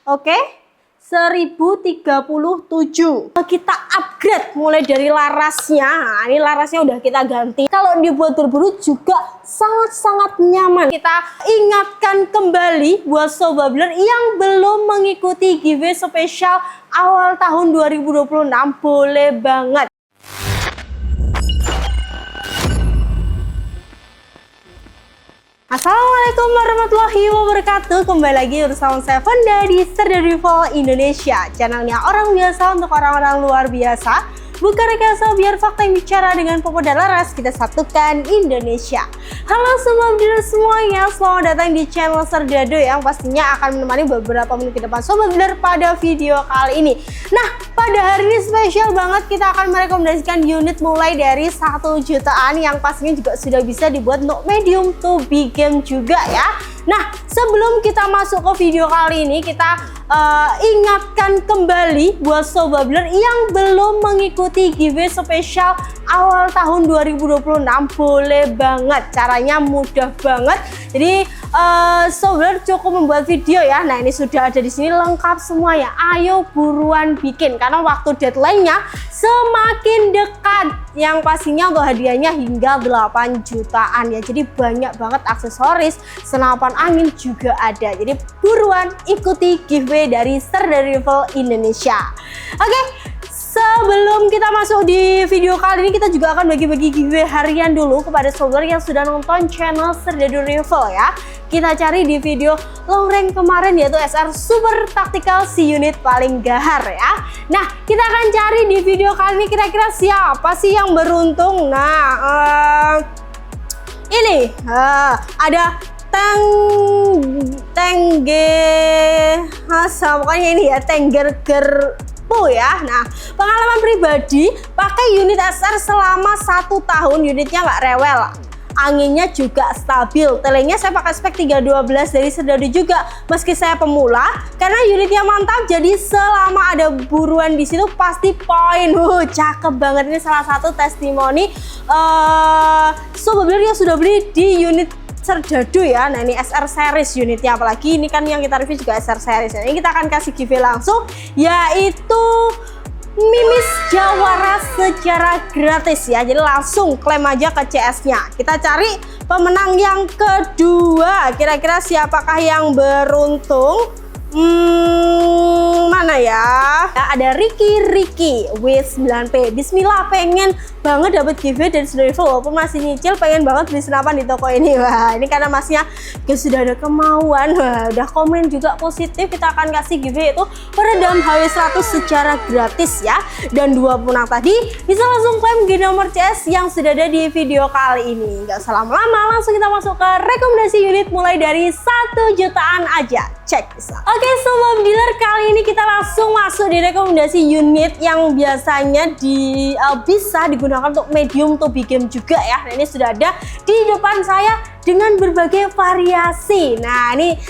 Oke, 1037. Kita upgrade mulai dari larasnya. Nah, ini larasnya udah kita ganti. Kalau dibuat berburu juga sangat-sangat nyaman. Kita ingatkan kembali buat Sobat Builder yang belum mengikuti giveaway spesial awal tahun 2026, boleh banget. Assalamualaikum warahmatullahi wabarakatuh. Kembali lagi bersama saya Fanda di Serdarival Indonesia, channelnya orang biasa untuk orang-orang luar biasa. Bukan rekayasa, biar fakta yang bicara. Dengan Popo dan Laras kita satukan Indonesia. Halo Sobat Builder semuanya, selamat datang di channel Serdado yang pastinya akan menemani beberapa menit ke depan Sobat Builder pada video kali ini. Nah, pada hari ini spesial banget, kita akan merekomendasikan unit mulai dari 1 jutaan yang pastinya juga sudah bisa dibuat untuk medium to big game juga ya. Nah, sebelum kita masuk ke video kali ini, kita ingatkan kembali buat Sobat Builder yang belum mengikuti giveaway spesial awal tahun 2026, boleh banget. Caranya mudah banget. Jadi Sobat Builder cukup membuat video ya. Nah, ini sudah ada di sini lengkap semua ya. Ayo buruan bikin karena waktu deadline-nya semakin dekat. Yang pastinya untuk hadiahnya hingga 8 jutaan ya. Jadi banyak banget aksesoris, senapan angin juga ada. Jadi buruan ikuti giveaway dari Serdarival Indonesia. Oke, sebelum kita masuk di video kali ini, kita juga akan bagi-bagi giveaway harian dulu kepada Sobat yang sudah nonton channel Serdarival ya. Kita cari di video long range kemarin, yaitu SR Super Tactical si unit paling gahar ya. Nah, kita akan cari di video kali ini kira-kira siapa sih yang beruntung. Nah, ini ada pokoknya ini ya, Tenggergerpo ya. Nah, pengalaman pribadi pakai unit SR selama 1 tahun, unitnya nggak rewel, anginnya juga stabil, telenya saya pakai spek 312 dari Serdado juga meski saya pemula, karena unitnya mantap. Jadi selama ada buruan di situ pasti poin. Cakep banget. Ini salah satu testimoni Sobat Builder yang sudah beli di unit Serdado ya. Nah, ini SR series unitnya, apalagi ini kan yang kita review juga SR series. Nah, ini kita akan kasih giveaway langsung, yaitu Mimis Jawara secara gratis ya. Jadi langsung klaim aja ke CS-nya. Kita cari pemenang yang kedua. Kira-kira siapakah yang beruntung? Mana ya? Ada Ricky with 9P. Bismillah, pengen banget dapat giveaway dari Serdarival walaupun masih nyicil, pengen banget beli senapan di toko ini. Wah, ini karena masnya sudah ada kemauan. Wah, udah komen juga positif. Kita akan kasih giveaway itu peredam HW100 secara gratis ya. Dan 2 pemenang tadi bisa langsung klaim di nomor CS yang sudah ada di video kali ini. Nggak usah lama-lama, langsung kita masuk ke rekomendasi unit mulai dari 1 jutaan aja. Cek bisa. Oke Sobat Builder, kali ini kita langsung masuk di rekomendasi unit yang biasanya bisa digunakan untuk medium to big game juga ya. Nah, ini sudah ada di depan saya dengan berbagai variasi. Nah, ini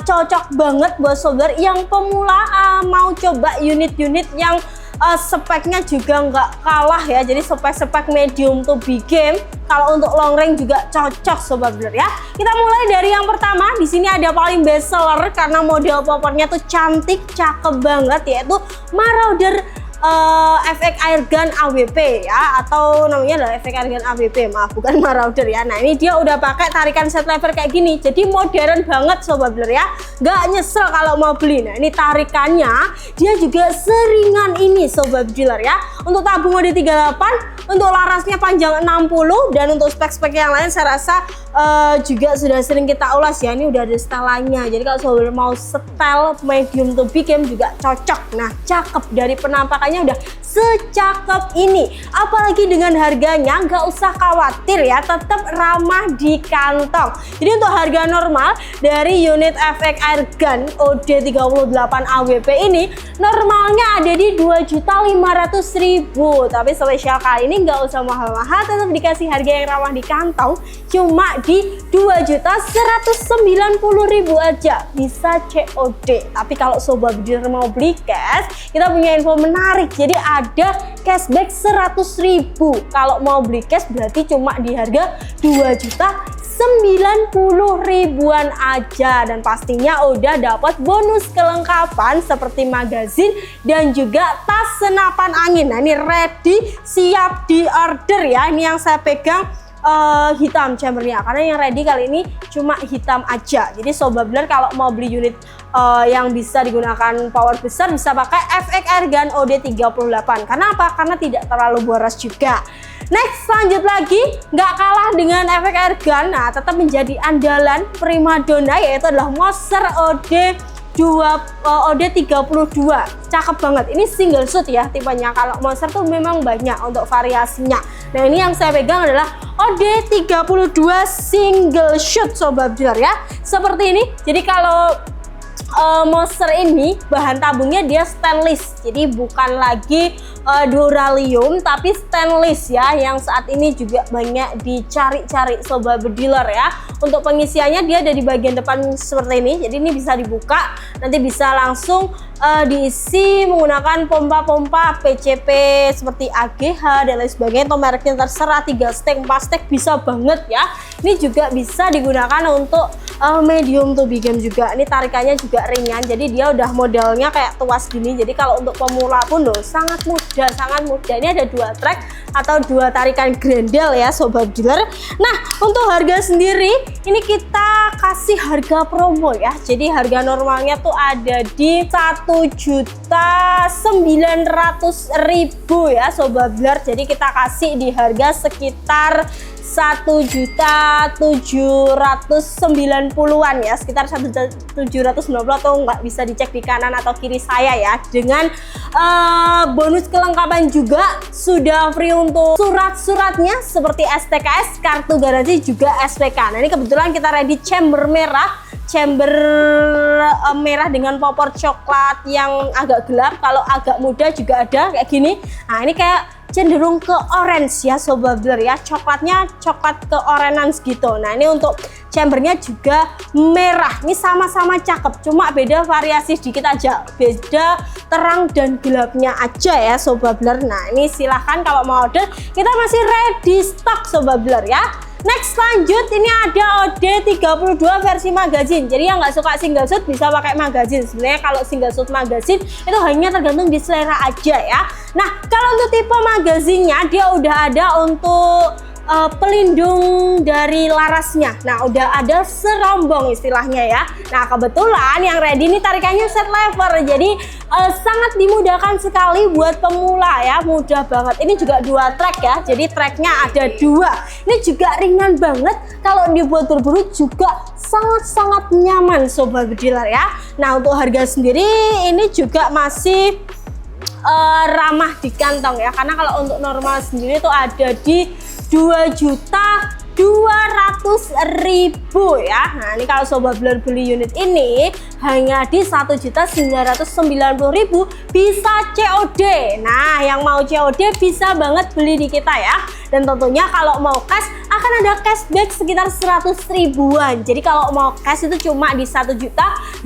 cocok banget buat Sobat yang pemula mau coba unit-unit yang speknya juga nggak kalah ya. Jadi spek medium to big game. Kalau untuk long range juga cocok Sobat Builder ya. Kita mulai dari yang pertama. Di sini ada paling best seller karena model poppernya tuh cantik, cakep banget, yaitu Marauder FX Airgun AWP ya, atau namanya adalah FX Airgun AWP, maaf bukan Marauder ya. Nah, ini dia udah pakai tarikan set lever kayak gini, jadi modern banget Sobat Builder ya, nggak nyesel kalau mau beli. Nah, ini tarikannya dia juga seringan ini Sobat Builder ya. Untuk tabung mode 38, untuk larasnya panjang 60, dan untuk spek-spek yang lain saya rasa juga sudah sering kita ulas ya. Ini udah ada setelannya, jadi kalau Sobat Builder mau setel medium to big game juga cocok. Nah, cakep, dari penampakannya udah secakep ini, apalagi dengan harganya nggak usah khawatir ya, tetap ramah di kantong. Jadi untuk harga normal dari unit FX Airgun OD38 AWP ini normalnya ada di 2.500.000, tapi spesial kali ini nggak usah mahal-mahal, tetap dikasih harga yang ramah di kantong, cuma di 2.190.000 aja, bisa COD. Tapi kalau Sobat Builder mau beli cash, kita punya info menarik. Jadi ada cashback 100.000. Kalau mau beli cash berarti cuma di harga 2.190.000. 90 ribuan aja, dan pastinya udah dapat bonus kelengkapan seperti magazin dan juga tas senapan angin. Nah ini ready, siap di order ya. Ini yang saya pegang hitam chambernya, karena yang ready kali ini cuma hitam aja. Jadi Sobat Builder kalau mau beli unit yang bisa digunakan power besar bisa pakai FX Airgun OD38. Karena apa? Karena tidak terlalu boros juga. Next, lanjut lagi, nggak kalah dengan FX Airgun, nah tetap menjadi andalan primadona, yaitu adalah Moser OD32. Cakep banget. Ini single shoot ya tipenya. Kalau Moser tuh memang banyak untuk variasinya. Nah ini yang saya pegang adalah OD32 single shoot Sobat Builder ya. Seperti ini. Jadi kalau Moser ini bahan tabungnya dia stainless, jadi bukan lagi duralium tapi stainless ya, yang saat ini juga banyak dicari-cari Sobat Builder ya. Untuk pengisiannya dia ada di bagian depan seperti ini, jadi ini bisa dibuka, nanti bisa langsung diisi menggunakan pompa-pompa PCP seperti AGH dan lain sebagainya. Itu mereknya terserah, 3 stek 4 stek bisa banget ya. Ini juga bisa digunakan untuk medium to big juga. Ini tarikannya juga ringan, jadi dia udah modelnya kayak tuas gini. Jadi kalau untuk pemula pun loh sangat mudah, sangat mudah. Ini ada 2 track atau 2 tarikan grendel ya Sobat Builder. Nah untuk harga sendiri ini kita kasih harga promo ya. Jadi harga normalnya tuh ada di 1.900.000 ya Sobat Builder. Jadi kita kasih di harga sekitar 1.790-an ya, sekitar 1.790 atau nggak bisa dicek di kanan atau kiri saya ya. Dengan bonus kelengkapan juga, sudah free untuk surat-suratnya seperti STKS, kartu garansi juga SPK. Nah ini kebetulan kita ready chamber merah, chamber merah dengan popor coklat yang agak gelap. Kalau agak muda juga ada kayak gini. Nah ini kayak cenderung ke orange ya Sobat Builder ya, coklatnya coklat ke orange gitu. Nah ini untuk chambernya juga merah, ini sama-sama cakep, cuma beda variasi sedikit aja, beda terang dan gelapnya aja ya Sobat Builder. Nah ini silahkan kalau mau order, kita masih ready stock Sobat Builder ya. Next lanjut, ini ada OD32 versi magazine. Jadi yang nggak suka single shoot bisa pakai magazine. Sebenarnya kalau single shoot magazine itu hanya tergantung di selera aja ya. Nah kalau untuk tipe magazinnya dia udah ada untuk pelindung dari larasnya. Nah udah ada serombong istilahnya ya. Nah kebetulan yang ready ini tarikannya set lever, jadi sangat dimudahkan sekali buat pemula ya, mudah banget. Ini juga 2 track ya, jadi tracknya ada 2. Ini juga ringan banget, kalau dibuat berburu juga sangat-sangat nyaman Sobat Builder ya. Nah untuk harga sendiri ini juga masih ramah di kantong ya, karena kalau untuk normal sendiri itu ada di 2.200.000 ya. Nah ini kalau Sobat Builder beli unit ini hanya di 1.990.000 bisa COD. Nah yang mau COD bisa banget beli di kita ya. Dan tentunya kalau mau cash akan ada cashback sekitar 100 ribuan. Jadi kalau mau cash itu cuma di 1.890.000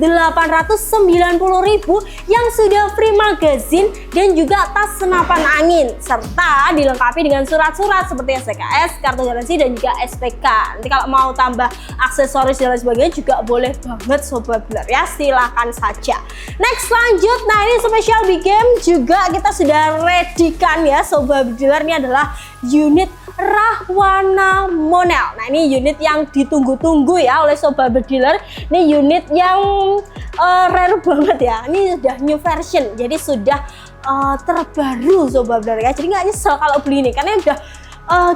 yang sudah free magazine dan juga tas senapan angin, serta dilengkapi dengan surat-surat seperti STKS, kartu garansi dan juga SPK. Nanti kalau mau tambah aksesoris dan lain sebagainya juga boleh banget Sobat Builder ya, silahkan saja. Next lanjut, nah ini special big game juga kita sudah ready kan ya Sobat Builder. Ini adalah unit Rahwana Monel. Nah ini unit yang ditunggu-tunggu ya oleh Sobat Builder. Ini unit yang rare banget ya. Ini sudah new version, jadi sudah terbaru Sobat Builder ya. Jadi nggak nyesel kalau beli ini, karena udah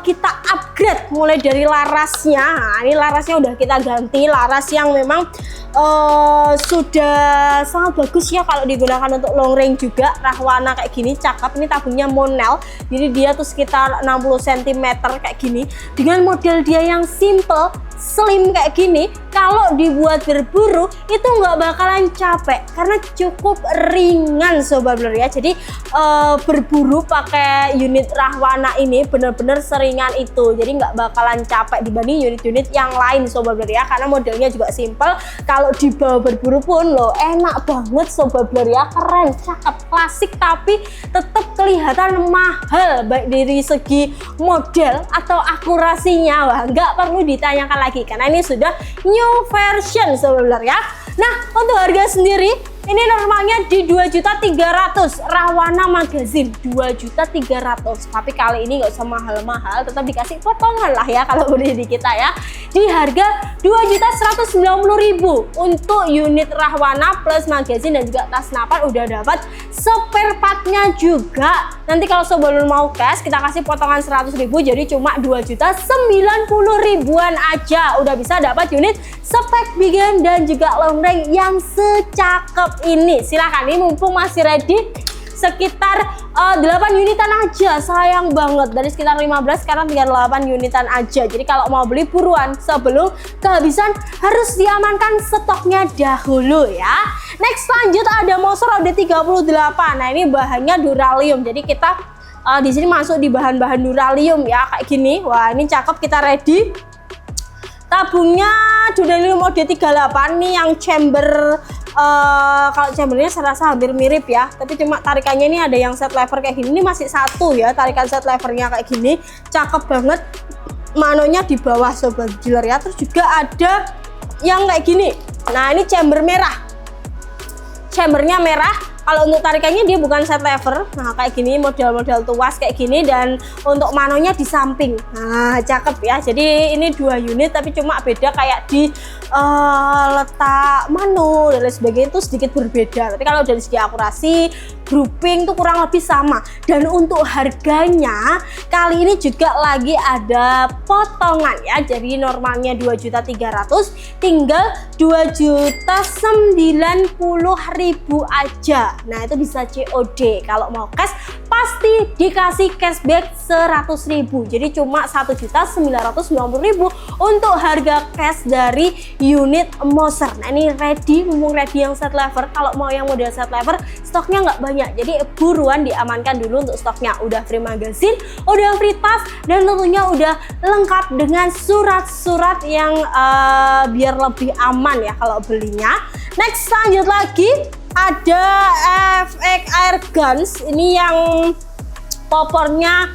kita upgrade mulai dari larasnya. Nah, ini larasnya udah kita ganti, laras yang memang sudah sangat bagus ya kalau digunakan untuk long range juga. Rahwana kayak gini cakep. Ini tabungnya Monel, jadi dia tuh sekitar 60 cm kayak gini, dengan model dia yang simple slim kayak gini. Kalau dibuat berburu itu nggak bakalan capek karena cukup ringan Sobat Builder ya. Jadi berburu pakai unit Rahwana ini bener-bener seringan itu, jadi nggak bakalan capek dibanding unit-unit yang lain Sobat Builder ya, karena modelnya juga simple. Kalau kalau dibawa berburu pun loh enak banget Sobat Blur ya, keren, cakep, klasik tapi tetap kelihatan mahal baik dari segi model atau akurasinya. Wah, nggak perlu ditanyakan lagi karena ini sudah new version Sobat Blur ya. Nah, untuk harga sendiri ini normalnya di 2.300.000 Rahwana Magazine 2.300.000, tapi kali ini nggak usah mahal-mahal, tetap dikasih potongan lah ya kalau beli di kita ya, di harga 2.190.000 untuk unit Rahwana plus magazine dan juga tas napan. Udah dapat spare partnya juga. Nanti kalau Sobat Blur mau cash kita kasih potongan 100.000, jadi cuma 2.090.000-an aja udah bisa dapat unit spek big hand dan juga long range yang secakep ini. Silahkan, ini mumpung masih ready, sekitar 8 unitan aja, sayang banget, dari sekitar 15 sekarang tinggal 8 unitan aja. Jadi kalau mau beli buruan sebelum kehabisan, harus diamankan stoknya dahulu ya. Next lanjut ada Moser OD38. Nah ini bahannya duralium, jadi kita di sini masuk di bahan-bahan duralium ya kayak gini. Wah ini cakep, kita ready. Tabungnya duralium OD38 nih yang chamber. Kalau chambernya saya rasa hampir mirip ya, tapi cuma tarikannya ini ada yang set lever kayak gini. Ini masih satu ya, tarikan set levernya kayak gini, cakep banget. Manonya di bawah Sobat Dealer ya. Terus juga ada yang kayak gini. Nah ini chamber merah, chambernya merah. Kalau untuk tarikannya dia bukan set lever, nah kayak gini, model-model tuas kayak gini, dan untuk manonya di samping. Nah cakep ya, jadi ini 2 unit tapi cuma beda kayak di letak mano dan lain sebagainya itu sedikit berbeda, tapi kalau dari segi akurasi, grouping tuh kurang lebih sama. Dan untuk harganya kali ini juga lagi ada potongan ya, jadi normalnya 2.300.000 tinggal 2.090.000 aja. Nah itu bisa COD. Kalau mau cash pasti dikasih cashback 100.000, jadi cuma 1.990.000 untuk harga cash dari unit Moser. Nah ini ready, mumpung ready yang set lever. Kalau mau yang model set lever stoknya nggak banyak, jadi buruan diamankan dulu untuk stoknya. Udah free magazine, udah free tas, dan tentunya udah lengkap dengan surat-surat yang biar lebih aman ya kalau belinya. Next lanjut lagi ada FX Air Guns. Ini yang popornya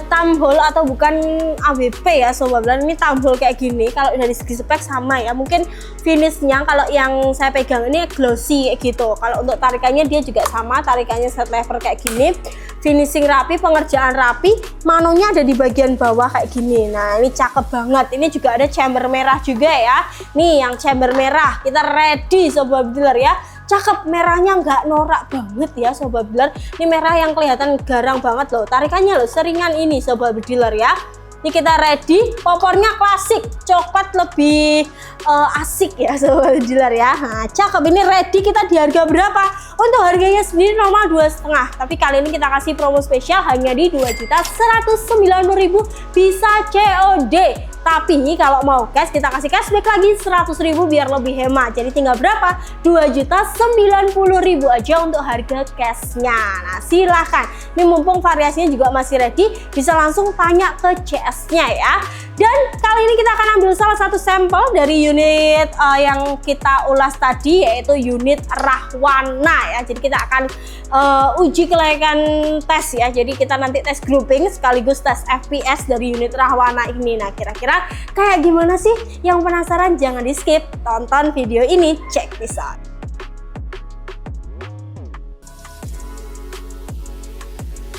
thumbhole atau bukan AWP ya Sobat Blur. Ini thumbhole kayak gini. Kalau dari segi spek sama ya, mungkin finishnya kalau yang saya pegang ini glossy kayak gitu. Kalau untuk tarikannya dia juga sama, tarikannya set lever kayak gini, finishing rapi, pengerjaan rapi, manonya ada di bagian bawah kayak gini. Nah ini cakep banget. Ini juga ada chamber merah juga ya. Nih yang chamber merah, kita ready Sobat Blur ya. Cakep, merahnya nggak norak banget ya Sobat Blur. Ini merah yang kelihatan garang banget loh. Tarikannya loh seringan ini Sobat Blur ya. Ini kita ready, popornya klasik, coklat lebih asik ya Sobat Blur ya. Nah cakep, ini ready. Kita di harga berapa? Untuk harganya sendiri normal 2,5, tapi kali ini kita kasih promo spesial hanya di 2.190.000, bisa COD. Tapi kalau mau cash kita kasih cashback lagi 100.000 biar lebih hemat. Jadi tinggal berapa? 2.090.000 aja untuk harga cashnya. Nah silahkan, ini mumpung variasinya juga masih ready, bisa langsung tanya ke CS-nya ya. Dan kali ini kita akan ambil salah satu sampel dari unit yang kita ulas tadi, yaitu unit Rahwana ya. Jadi kita akan uji kelayakan tes ya. Jadi kita nanti tes grouping sekaligus tes FPS dari unit Rahwana ini. Nah kira-kira kayak gimana sih? Yang penasaran jangan di skip, tonton video ini, check this out.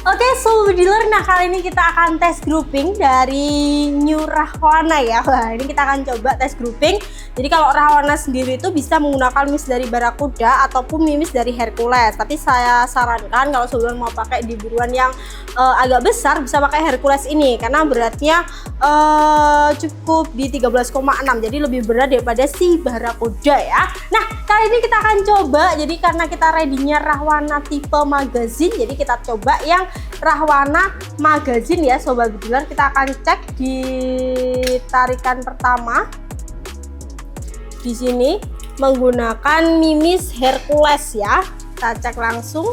Oke Sobat Dealer, nah kali ini kita akan tes grouping dari new Rahwana ya. Wah ini kita akan coba tes grouping. Jadi kalau Rahwana sendiri itu bisa menggunakan mimis dari Barakuda ataupun mimis dari Hercules. Tapi saya sarankan kalau sebelum mau pakai di buruan yang agak besar, bisa pakai Hercules ini karena beratnya cukup di 13,6, jadi lebih berat daripada si Barakuda ya. Nah kali ini kita akan coba, jadi karena kita ready-nya Rahwana tipe magazine, jadi kita coba yang Rahwana magazine ya Sobat Dealer. Kita akan cek di tarikan pertama di sini menggunakan mimis Hercules ya. Kita cek langsung.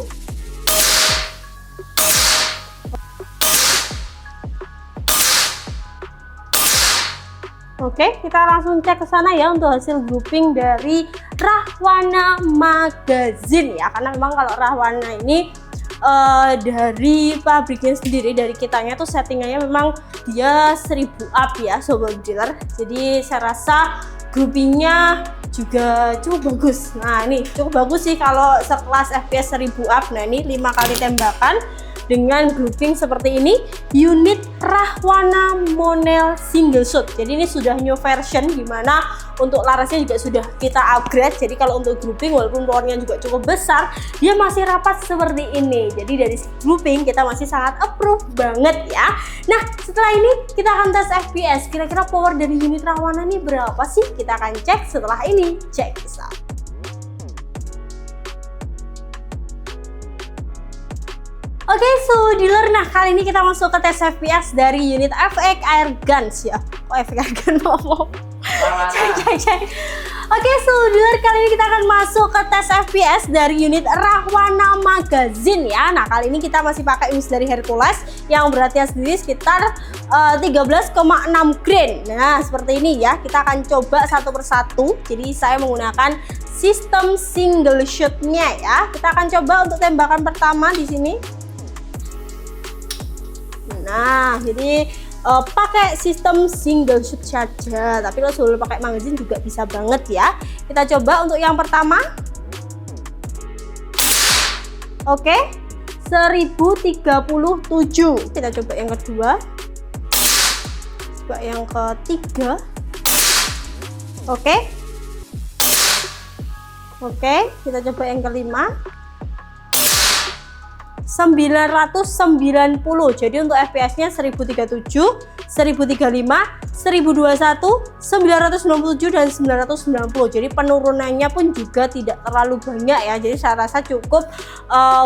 Oke, kita langsung cek ke sana ya untuk hasil grouping dari Rahwana Magazine ya. Karena memang kalau Rahwana ini dari pabriknya sendiri, dari kitanya tuh settingannya memang dia 1000 up ya sobat dealer. Jadi saya rasa groupingnya juga cukup bagus. Nah ini cukup bagus sih kalau sekelas FPS 1000 up. Nah ini 5 kali tembakan dengan grouping seperti ini, unit Rahwana Monel single shot. Jadi ini sudah new version, dimana untuk larasnya juga sudah kita upgrade. Jadi kalau untuk grouping walaupun powernya juga cukup besar, dia masih rapat seperti ini. Jadi dari grouping kita masih sangat approve banget ya. Nah setelah ini kita akan tes FPS. Kira-kira power dari unit Rahwana ini berapa sih? Kita akan cek setelah ini. Check this out. Oke, so dealer, nah kali ini kita masuk ke tes FPS dari unit FX Airguns ya. Oh, FX Airguns ngomong. Cek. Oke, so dealer, kali ini kita akan masuk ke tes FPS dari unit Rahwana Magazine ya. Nah, kali ini kita masih pakai UMS dari Hercules yang beratnya sendiri sekitar 13,6 grain. Nah, seperti ini ya. Kita akan coba satu persatu. Jadi saya menggunakan sistem single shot-nya ya. Kita akan coba untuk tembakan pertama di sini. Nah, jadi pakai sistem single shot saja, tapi kalau sudah pakai magazine juga bisa banget ya. Kita coba untuk yang pertama. Oke, 1037. Kita coba yang kedua. Coba yang ketiga. Oke, kita coba yang kelima. 990. Jadi untuk FPS-nya 1037, 1035, 1021, 997 dan 990. Jadi penurunannya pun juga tidak terlalu banyak ya. Jadi saya rasa cukup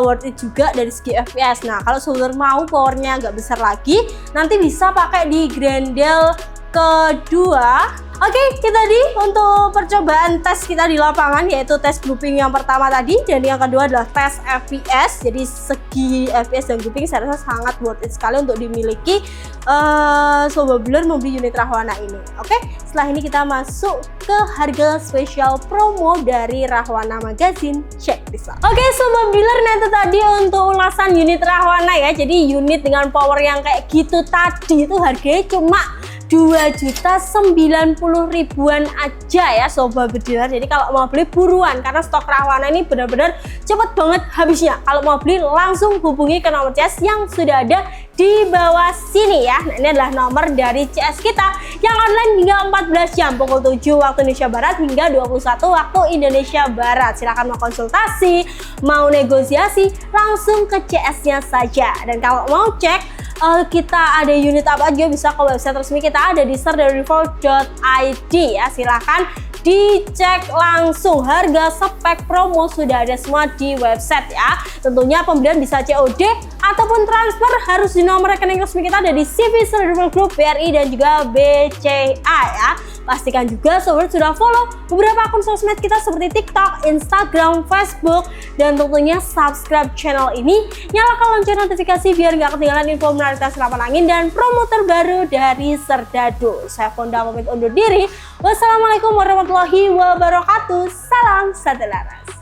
worth it juga dari segi FPS. Nah, kalau saudara mau powernya agak besar lagi, nanti bisa pakai di Grendel kedua. Oke, itu tadi untuk percobaan tes kita di lapangan, yaitu tes grouping yang pertama tadi, dan yang kedua adalah tes FPS. Jadi segi FPS dan grouping saya rasa sangat worth it sekali untuk dimiliki sobat dealer membeli unit Rahwana ini. Oke, setelah ini kita masuk ke harga spesial promo dari Rahwana Magazine. Check this out. Oke, sobat dealer, nah itu tadi untuk ulasan unit Rahwana ya. Jadi unit dengan power yang kayak gitu tadi itu harganya cuma 2.090.000-an aja ya sobat dealer. Jadi kalau mau beli buruan, karena stok Rahwana ini benar-benar cepet banget habisnya. Kalau mau beli langsung hubungi ke nomor CS yang sudah ada di bawah sini ya. Nah, ini adalah nomor dari CS kita yang online hingga 14 jam, pukul 7 waktu Indonesia Barat hingga 21 waktu Indonesia Barat. Silahkan mau konsultasi, mau negosiasi, langsung ke CS-nya saja. Dan kalau mau cek kita ada unit apa aja, bisa ke website resmi kita, ada di serdarirevolve.id ya. Silahkan dicek langsung, harga spek promo sudah ada semua di website ya. Tentunya pembelian bisa COD ataupun transfer, harus di nomor rekening resmi kita ada di CV Serdarirevolve Group, BRI dan juga BCA ya. Pastikan juga sobat sudah follow beberapa akun sosmed kita seperti TikTok, Instagram, Facebook, dan tentunya subscribe channel ini. Nyalakan lonceng notifikasi biar nggak ketinggalan info menarik senapan angin dan promo terbaru dari Serdadu. Saya Fonda pamit undur diri. Wassalamualaikum warahmatullahi wabarakatuh. Salam satu laras.